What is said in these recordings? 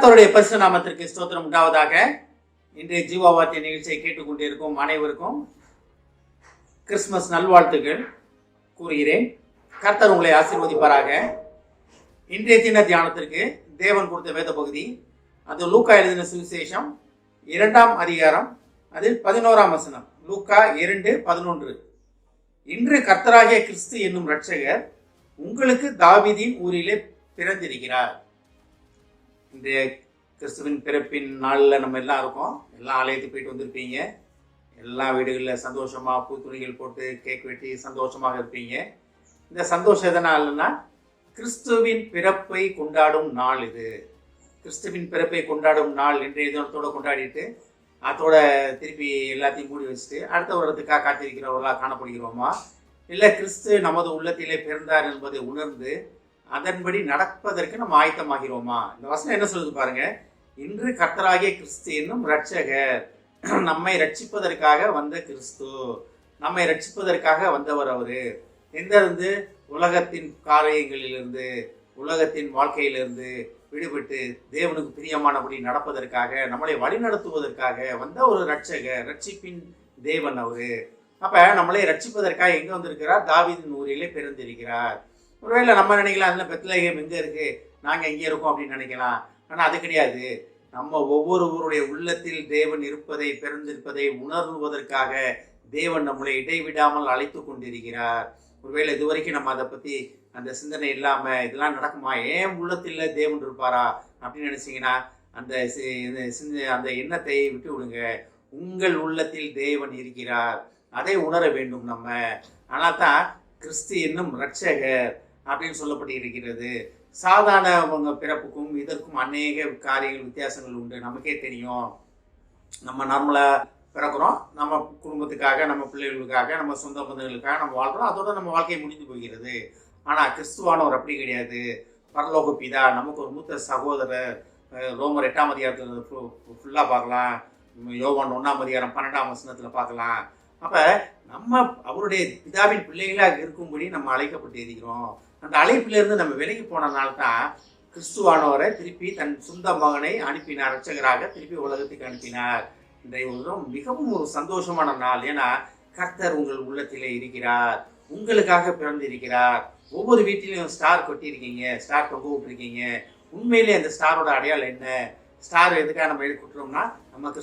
கர்த்தருடைய பரிசுத்த நாமத்திற்கு ஸ்தோத்திரம் உண்டாவதாக. இன்றைய ஜீவாவாத்திய நிகழ்ச்சியை கேட்டுக்கொண்டிருக்கும் அனைவருக்கும் கிறிஸ்துமஸ் நல்வாழ்த்துக்கள் கூறுகிறேன். கர்த்தர் உங்களை ஆசீர்வதிப்பாராக. இன்றைய தின தியானத்திற்கு தேவன் கொடுத்த வேத பகுதி, அது லூக்கா எழுதின சுவிசேஷம் 2ஆம் அதிகாரம், அதில் 11ஆம் வசனம். லூக்கா 2:11. இன்று கர்த்தராகிய கிறிஸ்து என்னும் இரட்சகர் உங்களுக்கு தாவீதின் ஊரிலே பிறந்திருக்கிறார். இன்றைய கிறிஸ்துவின் பிறப்பின் நாளில் நம்ம எல்லாம் இருக்கோம். எல்லாம் ஆலயத்துக்கு போயிட்டு வந்திருப்பீங்க. எல்லா வீடுகளில் சந்தோஷமாக பூத்துணிகள் போட்டு கேக் வெட்டி சந்தோஷமாக இருப்பீங்க. இந்த சந்தோஷம் எதனாலன்னா, கிறிஸ்துவின் பிறப்பை கொண்டாடும் நாள் இது. கிறிஸ்துவின் பிறப்பை கொண்டாடும் நாள் இன்றைய தினத்தோடு கொண்டாடிட்டு அதோட திருப்பி எல்லாத்தையும் மூடி வச்சுட்டு அடுத்த வருடத்துக்காக காத்திருக்கிறவர்களாக காணப்படுகிறோமா? இல்லை கிறிஸ்து நமது உள்ளத்திலே பிறந்தார் என்பதை உணர்ந்து அதன்படி நடப்பதற்கு நம்ம ஆயத்தமாகிறோமா? இந்த வசனம் என்ன சொல்லுது பாருங்க. இன்று கர்த்தராகிய கிறிஸ்து என்னும் இரட்சகர், நம்மை ரட்சிப்பதற்காக வந்த கிறிஸ்து, நம்மை ரட்சிப்பதற்காக வந்தவர். அவரு எங்கிருந்து? உலகத்தின் காரியங்களிலிருந்து, உலகத்தின் வாழ்க்கையிலிருந்து விடுபட்டு தேவனுக்கு பிரியமானபடி நடப்பதற்காக, நம்மளை வழிநடத்துவதற்காக வந்த ஒரு இரட்சகர், ரட்சிப்பின் தேவன் அவரு. அப்ப நம்மளை ரட்சிப்பதற்காக எங்க வந்திருக்கிறார்? தாவீதின் ஊரிலே பிறந்திருக்கிறார். ஒருவேளை நம்ம நினைக்கலாம், அதில் பெத்லகேம் எங்கே இருக்குது, நாங்கள் எங்கே இருக்கோம் அப்படின்னு நினைக்கலாம். ஆனால் அது கிடையாது. நம்ம ஒவ்வொருவருடைய உள்ளத்தில் தேவன் இருப்பதை, பிறந்திருப்பதை உணர்வதற்காக தேவன் நம்மளை இடைவிடாமல் அழைத்து கொண்டிருக்கிறார். ஒருவேளை இதுவரைக்கும் நம்ம அதை பற்றி அந்த சிந்தனை இல்லாமல் இதெல்லாம் நடக்குமா, ஏன் உள்ளத்தில் தேவன் இருப்பாரா அப்படின்னு நினச்சிங்கன்னா அந்த எண்ணத்தை விட்டு விடுங்க. உங்கள் உள்ளத்தில் தேவன் இருக்கிறார், அதை உணர வேண்டும் நம்ம. ஆனால் தான் கிறிஸ்து என்னும் இரட்சகர் அப்படின்னு சொல்லப்பட்டு இருக்கிறது. சாதாரண பிறப்புக்கும் இதற்கும் அநேக காரியங்கள், வித்தியாசங்கள் உண்டு. நமக்கே தெரியும். நம்ம நார்மலாக பிறக்கிறோம், நம்ம குடும்பத்துக்காக, நம்ம பிள்ளைகளுக்காக, நம்ம சொந்த பந்தங்களுக்காக நம்ம வாழ்கிறோம். அதோட நம்ம வாழ்க்கை முடிந்து போகிறது. ஆனால் கிறிஸ்துவானவர் அப்படி கிடையாது. பரலோக பிதா, நமக்கு ஒரு மூத்த சகோதரர். ரோமர் 8ஆம் அதிகாரத்தில் ஃபுல்லாக பார்க்கலாம். யோவான் 1ஆம் அதிகாரம் 12ஆம் வசனத்தில் பார்க்கலாம். அப்போ நம்ம அவருடைய பிதாவின் பிள்ளைகளாக இருக்கும்படி நம்ம அழைக்கப்பட்டு இருக்கிறோம். அந்த அழைப்பிலிருந்து நம்ம விலகி போனதுனால்தான் கிறிஸ்துவானவரை திருப்பி தன் சொந்த மகனை அனுப்பினார், இரட்சகராக திருப்பி உலகத்துக்கு அனுப்பினார். இன்றைய மிகவும் ஒரு சந்தோஷமான நாள். ஏன்னா கர்த்தர் உங்கள் உள்ளத்திலே இருக்கிறார், உங்களுக்காக பிறந்து இருக்கிறார். ஒவ்வொரு வீட்டிலையும் ஸ்டார் கொட்டியிருக்கீங்க, ஸ்டார் தொங்க விட்டுருக்கீங்க. உண்மையிலே அந்த ஸ்டாரோட அடையாளம் என்ன? ஸ்டார் எதுக்காக நம்ம எடுத்துக்கிட்டோம்னா, நம்ம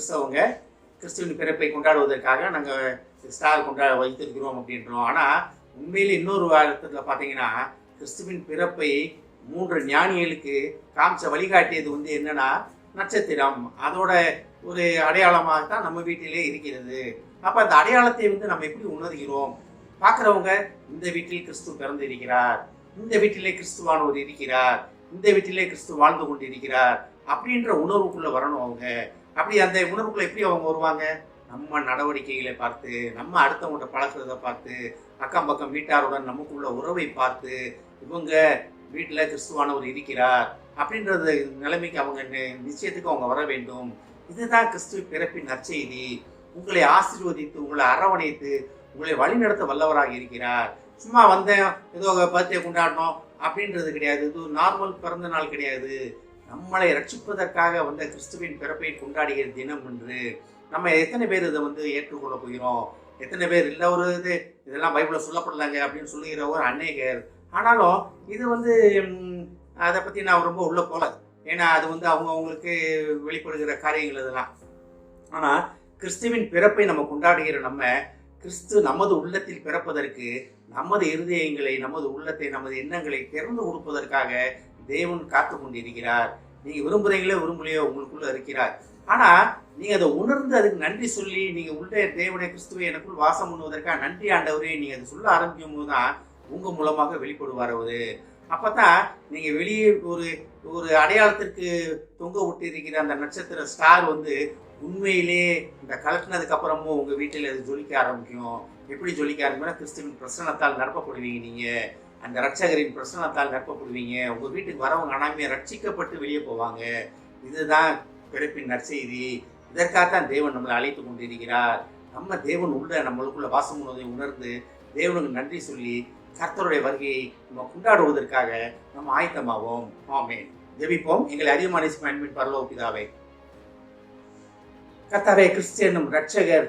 கிறிஸ்துவின் பிறப்பை கொண்டாடுவதற்காக நாங்கள் ஸ்டார் வைத்திருக்கிறோம் அப்படின்றோம். ஆனால் உண்மையிலே இன்னொரு வாரத்தில் பார்த்தீங்கன்னா, கிறிஸ்துவின் பிறப்பை 3 ஞானிகளுக்கு காமிச்ச வழிகாட்டியது என்னன்னா நட்சத்திரம். அதோட ஒரு அடையாளமாகத்தான் நம்ம வீட்டிலே இருக்கிறது. அப்போ அந்த அடையாளத்தை நம்ம எப்படி உணர்கிறோம்? பார்க்குறவங்க, இந்த வீட்டில் கிறிஸ்து பிறந்து இருக்கிறார், இந்த வீட்டிலே கிறிஸ்துவானவர் இருக்கிறார், இந்த வீட்டிலே கிறிஸ்து வாழ்ந்து கொண்டு இருக்கிறார் அப்படின்ற உணர்வுக்குள்ளே வரணும் அவங்க. அப்படி அந்த உணர்வுக்குள்ளே எப்படி அவங்க வருவாங்க? நம்ம நடவடிக்கைகளை பார்த்து, நம்ம அடுத்தவங்கள்ட்ட பழக்கிறத பார்த்து, அக்கம் பக்கம் வீட்டாருடன் நமக்குள்ள உறவை பார்த்து, இவங்க வீட்டில் கிறிஸ்துவானவர் இருக்கிறார் அப்படின்றது நிலைமைக்கு அவங்க நிச்சயத்துக்கு அவங்க வர வேண்டும். இதுதான் கிறிஸ்துவ பிறப்பின் நற்செய்தி. உங்களை ஆசீர்வதித்து, உங்களை அரவணைத்து, உங்களை வழிநடத்த வல்லவராக இருக்கிறார். சும்மா வந்தேன், ஏதோ பர்த்டே கொண்டாடணும் அப்படின்றது கிடையாது. இது நார்மல் பிறந்த நாள் கிடையாது. நம்மளை ரட்சிப்பதற்காக வந்த கிறிஸ்துவின் பிறப்பை கொண்டாடுகிற தினம் என்று நம்ம எத்தனை பேர் இதை ஏற்றுக்கொள்ள போகிறோம்? எத்தனை பேர் இல்லை, ஒரு இதெல்லாம் பைபிளில் சொல்லப்படலாங்க அப்படின்னு சொல்லுகிறவர் அநேகர். ஆனாலும் இது அதை பற்றி நான் ரொம்ப உள்ள போகல. ஏன்னா அது அவங்களுக்கு வெளிப்படுகிற காரியங்கள் இதெல்லாம். ஆனால் கிறிஸ்துவின் பிறப்பை நம்ம கொண்டாடுகிற நம்ம, கிறிஸ்து நமது உள்ளத்தில் பிறப்பதற்கு நமது இருதயங்களை, நமது உள்ளத்தை, நமது எண்ணங்களை திறந்து கொடுப்பதற்காக தேவன் காத்து கொண்டிருக்கிறார். நீங்கள் விரும்புலையோ உங்களுக்குள்ள இருக்கிறார். ஆனால் நீங்கள் அதை உணர்ந்து அதுக்கு நன்றி சொல்லி, நீங்கள் உள்ள தேவனை, கிறிஸ்துவை எனக்குள் வாசம் பண்ணுவதற்காக நன்றி ஆண்டவரே நீங்கள் அதை சொல்ல ஆரம்பிக்கும் போது தான் உங்கள் மூலமாக வெளிப்படுவார் அவரு. அப்போ தான் நீங்கள் வெளியே ஒரு அடையாளத்திற்கு தொங்க விட்டு இருக்கிற அந்த நட்சத்திர ஸ்டார் உண்மையிலே இந்த கலட்டினதுக்கு அப்புறமும் உங்கள் வீட்டில் அது ஜொலிக்க ஆரம்பிக்கும். எப்படி ஜொலிக்க ஆரம்பிக்கும்னா, கிறிஸ்துவின் பிரசன்னத்தால் நிரப்பப்படுவீங்க. நீங்கள் அந்த இரட்சகரின் பிரசன்னத்தால் நிரப்பப்படுவீங்க. உங்கள் வீட்டுக்கு வரவங்க அனாமையாக ரட்சிக்கப்பட்டு வெளியே போவாங்க. இதுதான் பிறப்பின் நற்செய்தி. இதற்காகத்தான் தேவன் நம்மளை அழைத்து கொண்டிருக்கிறார். நம்ம தேவன் நம்மளுக்குள்ள வாசம் பண்ணுவதை உணர்ந்து தேவனுக்கு நன்றி சொல்லி கர்த்தருடைய வருகையை நம்ம கொண்டாடுவதற்காக நம்ம ஆயத்தமாவோம். ஆமென். ஜெபிப்போம். எங்களை அதிகமான அன்பின் பரலோக பிதாவே, கர்த்தாவே, கிறிஸ்து என்னும் ரட்சகர்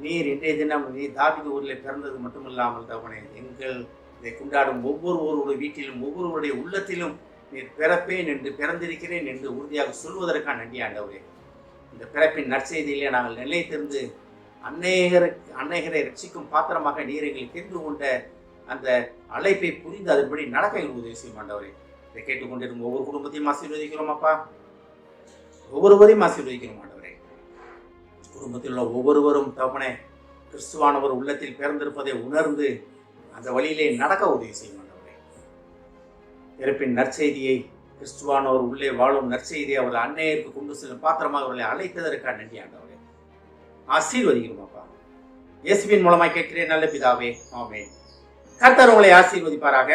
நீர் இன்றைய தினம் நீர் தாவீது ஊரில் பிறந்தது மட்டுமில்லாமல் தவணை எங்கள் இதை கொண்டாடும் ஒவ்வொருவருடைய வீட்டிலும் ஒவ்வொருவருடைய உள்ளத்திலும் நீர் பிறப்பேன் என்று பிறந்திருக்கிறேன் என்று உறுதியாக சொல்வதற்கான நன்றி ஆண்டவரே. இந்த பிறப்பின் நற்செய்தியிலே நாங்கள் நிலைத்திருந்து அநேகரை ரட்சிக்கும் பாத்திரமாக நீர் எங்களை தெரிந்து கொண்ட அந்த அழைப்பை புரிந்து அதன்படி நடக்க எங்களுக்கு உதவி செய்யும் ஆண்டவரே. இதை கேட்டுக்கொண்டிருக்கும் ஒவ்வொரு குடும்பத்தையும் ஆசீர்வதிக்கிறோம் அப்பா, ஒவ்வொருவரையும் ஆசீர்வதிக்கிறோம் ஆண்டவரே. குடும்பத்தில் உள்ள ஒவ்வொருவரும் தகப்பனே கிறிஸ்துவானவர் உள்ளத்தில் பிறந்திருப்பதை உணர்ந்து அந்த வழியிலே நடக்க உதவி செய்யும் ஆண்டவரே. பிறப்பின் நற்செய்தியை, கிறிஸ்துவானவர் உள்ளே வாழும் நற்செய்தியை அவர்கள் அன்னையருக்கு கொண்டு செல்லும் பாத்திரமாக அவர்களை அழைத்ததற்காக நன்றி ஆண்டவரே. ஆசீர்வதிக்கிறோம் அப்பா, இயேசுவின் மூலமாய் கேட்கிறேன் நல்ல பிதாவே, ஆமென். கர்த்தர் உங்களை ஆசீர்வதிப்பாராக.